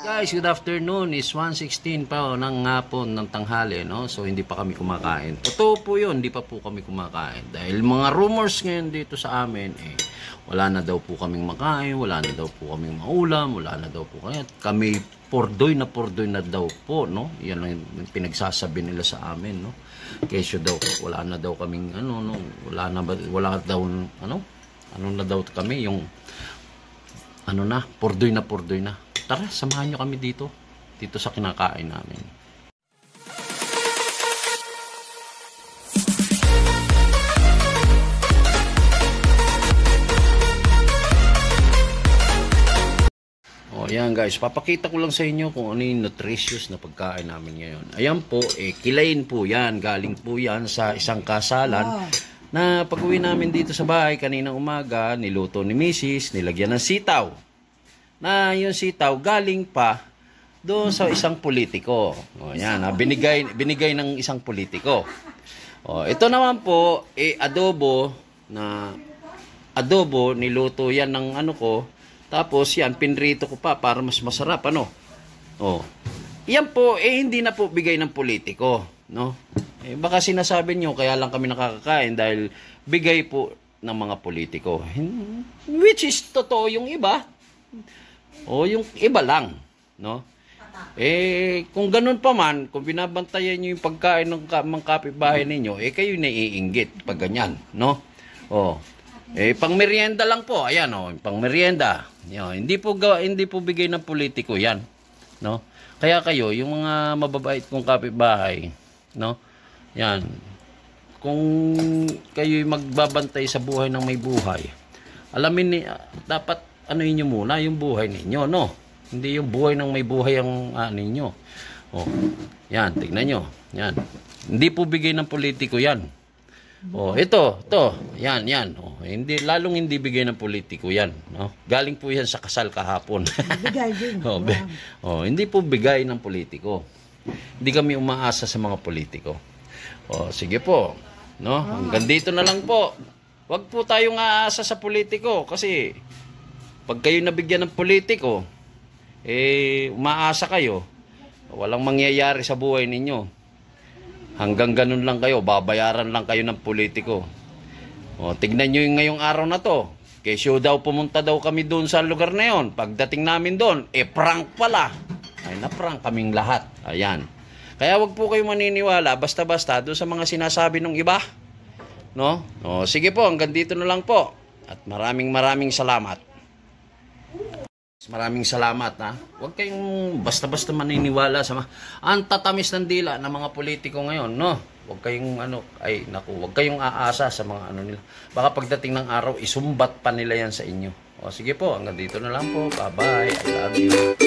Guys, good afternoon. It's 1:16 pa ng hapon ng tanghali, no? So hindi pa kami kumakain. Totoo po 'yun, hindi pa po kami kumakain dahil mga rumors ngayon dito sa amin wala na daw po kaming makain, wala na daw po kaming maulam, wala na daw po kami pordoy na daw po, no? Yan ang pinagsasabi nila sa amin, no? Kesyo daw wala na daw kaming wala na daw kami yung pordoy na. Tara, samahan nyo kami dito sa kinakain namin. O, yan guys, papakita ko lang sa inyo kung ano yung nutritious na pagkain namin ngayon. Ayan po, kilain po yan, galing po yan sa isang kasalan. Na pag-uwi namin dito sa bahay kaninang umaga, niluto ni Mrs., nilagyan ng sitaw. Na yung sitaw galing pa doon sa isang politiko. O yan, binigay ng isang politiko. O, ito naman po adobo niluto yan ng ko. Tapos yan pinrito ko pa para mas masarap O. Yan po hindi na po bigay ng politiko, no? Baka sinasabi nyo kaya lang kami nakakakain dahil bigay po ng mga politiko. Which is totoo yung iba. O yung iba lang, no? Kung ganun pa man, kung binabantayan niyo yung pagkain ng mga kapitbahay ninyo, kayo naiinggit pag ganyan, no? O, pang merienda lang po, ayan pang merienda. Hindi po bigay ng politiko 'yan, no? Kaya kayo, yung mga mababait kong kapitbahay, no? Yan. Kung kayo magbabantay sa buhay ng may buhay, alamin dapat niyo muna yung buhay ninyo, no? Hindi yung buhay ng may buhay ang ninyo. O, yan, tignan nyo. Yan. Hindi po bigay ng politiko yan. O, ito. Yan. O, lalong hindi bigay ng politiko yan. No? Galing po yan sa kasal kahapon. Bigay din. Hindi po bigay ng politiko. Hindi kami umaasa sa mga politiko. O, sige po. No? Hanggang dito na lang po. Huwag po tayong aasa sa politiko kasi pag kayo nabigyan ng politiko, umaasa kayo, walang mangyayari sa buhay ninyo. Hanggang ganun lang kayo, babayaran lang kayo ng politiko. O, tignan nyo yung ngayong araw na to. Kesyo daw pumunta daw kami doon sa lugar na yon. Pagdating namin doon, prank pala. Na-prank kaming lahat. Ayan. Kaya wag po kayo maniniwala basta-basta doon sa mga sinasabi ng iba. No? O, sige po, hanggang dito na lang po. At maraming salamat. Maraming salamat ha. Huwag kayong basta-basta maniniwala sa ang tatamis ng dila ng mga politiko ngayon, no? Huwag kayong huwag kayong aasa sa mga nila. Baka pagdating ng araw isumbat pa nila yan sa inyo. O sige po, hanggang dito na lang po. Bye-bye. I love you.